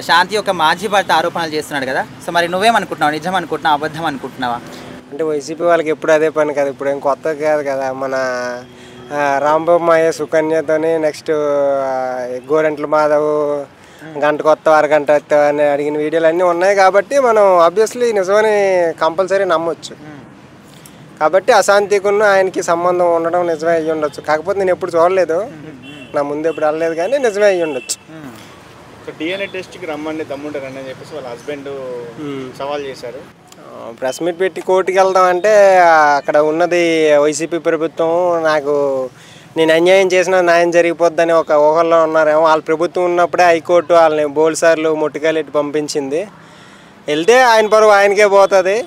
శాంతి యొక్క మాజీ భర్త ఆరోపణలు చేస్తున్నాడు కదా. సో మరి నువ్వేమనుకుంటున్నావు? నిజం అనుకుంటున్నావు, అబద్ధం అనుకుంటున్నావా? అంటే వైసీపీ వాళ్ళకి ఎప్పుడు అదే పని కదా, ఇప్పుడు ఏం కొత్త కాదు కదా. మన రాంబొమ్మాయ సుకన్యతోని నెక్స్ట్ గోరెంట్ల మాధవ్ గంట కొత్త అరగంట అని అడిగిన వీడియోలు అన్నీ ఉన్నాయి కాబట్టి మనం ఆబ్వియస్లీ నిజమని కంపల్సరీ నమ్మొచ్చు. కాబట్టి అశాంతికున్న ఆయనకి సంబంధం ఉండడం నిజమే అయ్యి ఉండొచ్చు. కాకపోతే నేను ఎప్పుడు చూడలేదు, నా ముందు ఎప్పుడు వెళ్ళలేదు, కానీ నిజమే అయ్యి ఉండొచ్చు. డిఎన్ఏ టెస్ట్కి రమ్మండి తమ్ముంటారని చెప్పేసి వాళ్ళ హస్బెండ్ సవాల్ చేశారు. ప్రెస్ మీట్ పెట్టి కోర్టుకి వెళ్దాం అంటే అక్కడ ఉన్నది వైసీపీ ప్రభుత్వం, నాకు నేను అన్యాయం చేసిన న్యాయం జరిగిపోద్దని ఒక ఊహల్లో ఉన్నారేమో. వాళ్ళ ప్రభుత్వం ఉన్నప్పుడే హైకోర్టు వాళ్ళని బోల్సార్లు మొట్టికాయలెట్టి పంపించింది. వెళ్తే ఆయన పరువు ఆయనకే పోతుంది.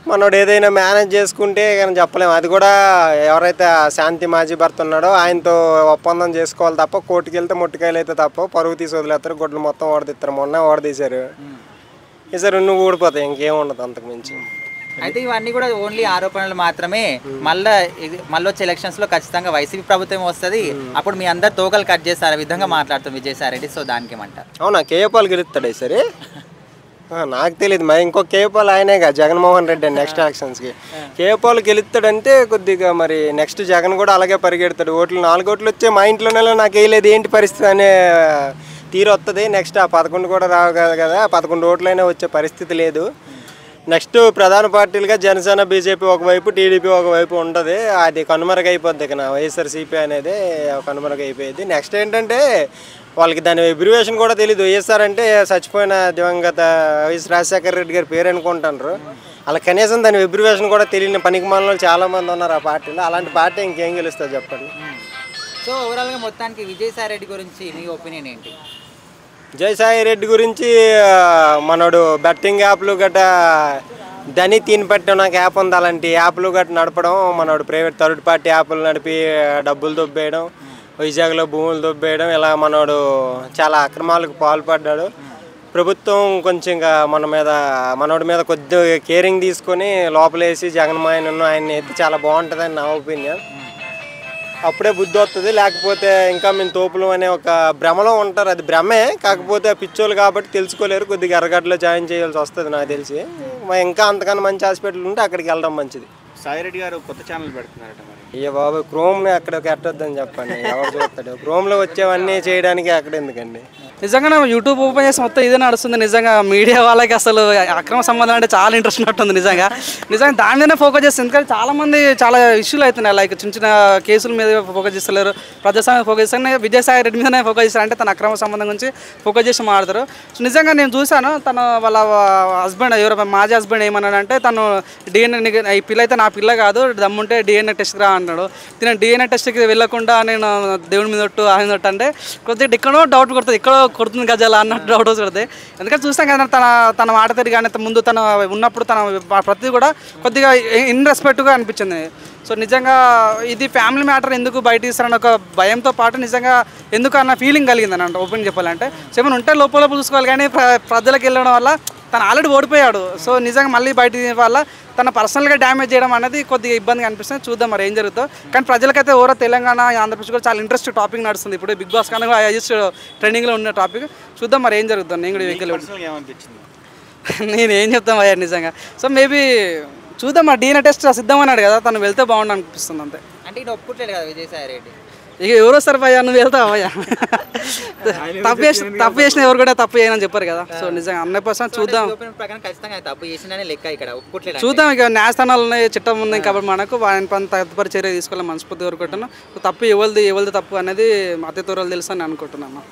మనోడు ఏదైనా మేనేజ్ చేసుకుంటే కానీ చెప్పలేము. అది కూడా ఎవరైతే శాంతి మాజీ భర్త ఉన్నాడో ఆయనతో ఒప్పందం చేసుకోవాలి తప్ప, కోర్టుకి వెళ్తే మొట్టికాయలు అయితే తప్ప పరువు తీసి వదిలేస్తారు, గుడ్లు మొత్తం ఓడదీస్తారు. మొన్న ఓడదీశారు, ఈసారి నువ్వు ఊడిపోతాయి, ఇంకేం ఉండదు అంతకు మించి. అయితే ఇవన్నీ కూడా ఓన్లీ ఆరోపణలు మాత్రమే. మళ్ళీ వచ్చే ఎలక్షన్స్లో ఖచ్చితంగా వైసీపీ ప్రభుత్వం వస్తుంది, అప్పుడు మీ అందరు తోకలు కట్ చేస్తారు విధంగా మాట్లాడుతాం విజయసాయి రెడ్డి. సో దానికి ఏమంటారు? అవునా, కేఏపాల్ గెలుస్తాడు సరే? నాకు తెలియదు, మరి ఇంకో కేఏపాల్ ఆయనేగా జగన్మోహన్ రెడ్డి అండి. నెక్స్ట్ ఎలక్షన్స్కి కేఏపాల్ గెలుస్తాడంటే కొద్దిగా మరి నెక్స్ట్ జగన్ కూడా అలాగే పరిగెడతాడు. ఓట్లు 4 ఓట్లు వచ్చే మా ఇంట్లోనే నాకు వేయలేదు ఏంటి పరిస్థితి అనే తీరు వస్తుంది. నెక్స్ట్ ఆ 11 కూడా రావు కదా, 11 ఓట్లైనా వచ్చే పరిస్థితి లేదు. నెక్స్ట్ ప్రధాన పార్టీలుగా జనసేన బీజేపీ ఒకవైపు, టీడీపీ ఒకవైపు ఉంటుంది. అది కనుమరుగైపోద్ది. ఇక వైఎస్ఆర్సీపీ అనేది కనుమరుగైపోయింది. నెక్స్ట్ ఏంటంటే వాళ్ళకి దాని అబ్రివేషన్ కూడా తెలియదు. వైఎస్ఆర్ అంటే చచ్చిపోయిన దివంగత వైఎస్ రాజశేఖర రెడ్డి గారి పేరు అనుకుంటారు. అలా కనీసం దాని అబ్రివేషన్ కూడా తెలియని పనికి మనలో చాలామంది ఉన్నారు ఆ పార్టీలో. అలాంటి పార్టీ ఇంకేం గెలుస్తుంది చెప్పండి. సో ఓవరాల్గా మొత్తానికి విజయసాయి రెడ్డి గురించి మీ ఒపీనియన్ ఏంటి? విజయసాయి రెడ్డి గురించి మనోడు బెట్టింగ్ యాప్లు గట్ట దని తిని పెట్టడం, నాకు యాప్ ఉంది, అలాంటి యాప్లు గట్ట నడపడం, మనోడు ప్రైవేట్ థర్డ్ పార్టీ యాప్లు నడిపి డబ్బులు దొబ్బేయడం, వైజాగ్లో భూములు దొబ్బేయడం, ఇలా మనోడు చాలా అక్రమాలకు పాల్పడ్డాడు. ప్రభుత్వం కొంచెం ఇంకా మనోడి మీద కొద్దిగా కేరింగ్ తీసుకొని లోపలేసి జగన్మోహన్ ఆయన్ని ఎత్తి చాలా బాగుంటుందని నా ఒపీనియన్. అప్పుడే బుద్ధి వస్తుంది. లేకపోతే ఇంకా మేము తోపులు అనే ఒక భ్రమలో ఉంటారు. అది భ్రమే, కాకపోతే పిచ్చోళ్ళు కాబట్టి తెలుసుకోలేరు. కొద్దిగా ఎర్రగడ్డలో జాయిన్ చేయాల్సి వస్తుంది నాకు తెలిసి. ఇంకా అంతకన్నా మంచి హాస్పిటల్ ఉంటే అక్కడికి వెళ్ళడం మంచిది. సాయి రెడ్డి గారు కొత్త ఛానల్ పెడుతున్నారట. మరి అయ్యో బాబు, క్రోమ్ని అక్కడ ఎట్టొద్దని చెప్పండి, ఎవరు చూస్తాడు? క్రోమ్లో వచ్చేవన్నీ చేయడానికి అక్కడ ఎందుకండి? నిజంగా యూట్యూబ్ ఓపెన్ చేసి మొత్తం ఇదే నడుస్తుంది. నిజంగా మీడియా వాళ్ళకి అసలు అక్రమ సంబంధం అంటే చాలా ఇంట్రెస్ట్ ఉన్నట్టుంది. నిజంగా దాని మీదనే ఫోకస్ చేస్తుంది. ఎందుకంటే చాలామంది చాలా ఇష్యూలు అవుతున్నాయి, లైక్ చిన్న చిన్న కేసుల మీద ఫోకస్ చేస్తలేరు, ప్రజాస్వామ్యం ఫోకస్ చేస్తారు. విజయసాయి రెడ్డి మీదనే ఫోకస్ చేస్తారు, అంటే తన అక్రమ సంబంధం గురించి ఫోకస్ చేసి మాట్లాడతారు. సో నిజంగా నేను చూశాను, వాళ్ళ హస్బెండ్ ఎవరు మాజీ హస్బెండ్ ఏమన్నాడంటే, తను డిఎన్ఏ ఈ పిల్ల అయితే నా పిల్ల కాదు, దమ్ముంటే డిఎన్ఏ టెస్ట్కి రా అన్నాడు. నేను డిఎన్ఏ టెస్ట్కి వెళ్ళకుండా నేను దేవుడి మీద ఒట్టు ఆయన ఒట్టు అంటే కొద్దిగా ఎక్కడో డౌట్ కొడుతుంది, ఎక్కడో కొడుతుంది గజాల అన్నట్టు డౌట్ వస్తుంది. ఎందుకంటే చూస్తాం కదా తన మాట తిరిగి కానీ ముందు తన ఉన్నప్పుడు తన ప్రతిదీ కూడా కొద్దిగా ఇన్రెస్పెక్ట్గా అనిపించింది. సో నిజంగా ఇది ఫ్యామిలీ మ్యాటర్ ఎందుకు బయట ఇస్తారని ఒక భయంతో పాటు నిజంగా ఎందుకు అన్న ఫీలింగ్ కలిగింది అని అంటే ఓపెన్ చెప్పాలంటే. సో ఏమైనా ఉంటే లోపల చూసుకోవాలి, కానీ ప్రజలకు వెళ్ళడం వల్ల తను ఆల్రెడీ ఓడిపోయాడు. సో నిజంగా మళ్ళీ బయట వల్ల తన పర్సనల్గా డ్యామేజ్ చేయడం అనేది కొద్దిగా ఇబ్బందిగా అనిపిస్తుంది. చూద్దాం మరి ఏం జరుగుతుందో. కానీ ప్రజలకైతే ఓవరా తెలంగాణ, ఆంధ్రప్రదేశ్ కూడా చాలా ఇంట్రెస్ట్ టాపిక్ నడుస్తుంది. ఇప్పుడు బిగ్ బాస్ కన్నా హైయెస్ట్ ట్రెండింగ్లో ఉన్న టాపిక్. చూద్దాం మరి ఏం జరుగుతుంది. నేను కూడా వెహికల్ నేను ఏం చెప్తాం అయ్యా నిజంగా. సో మేబీ చూద్దాం. మరి డిఎన్ఏ టెస్ట్ సిద్ధమన్నాడు కదా, తను వెళ్తే బాగుండు అనిపిస్తుంది అంతే. అంటే ఇది ఒప్పుకోట్లేదు కదా విజయసాయి రెడ్డి. ఇక ఎవరో సార్ భయ్యా, నువ్వు వెళ్తావు భయ్యా. తప్పు చేసిన ఎవరు కూడా తప్పు చేయనని చెప్పారు కదా. సో నిజంగా 100% చూద్దాం. చూద్దాం, ఇక న్యాయస్థానాలు ఉన్నాయి, చట్టం ఉన్నాయి కాబట్టి మనకు ఆయన పని తదుపరి చర్య తీసుకోవాలి మనస్ఫూర్తి కోరుకుంటున్నాను. తప్పు ఎవరిది తప్పు అనేది అతి త్వరలో తెలుసు అని అనుకుంటున్నాను.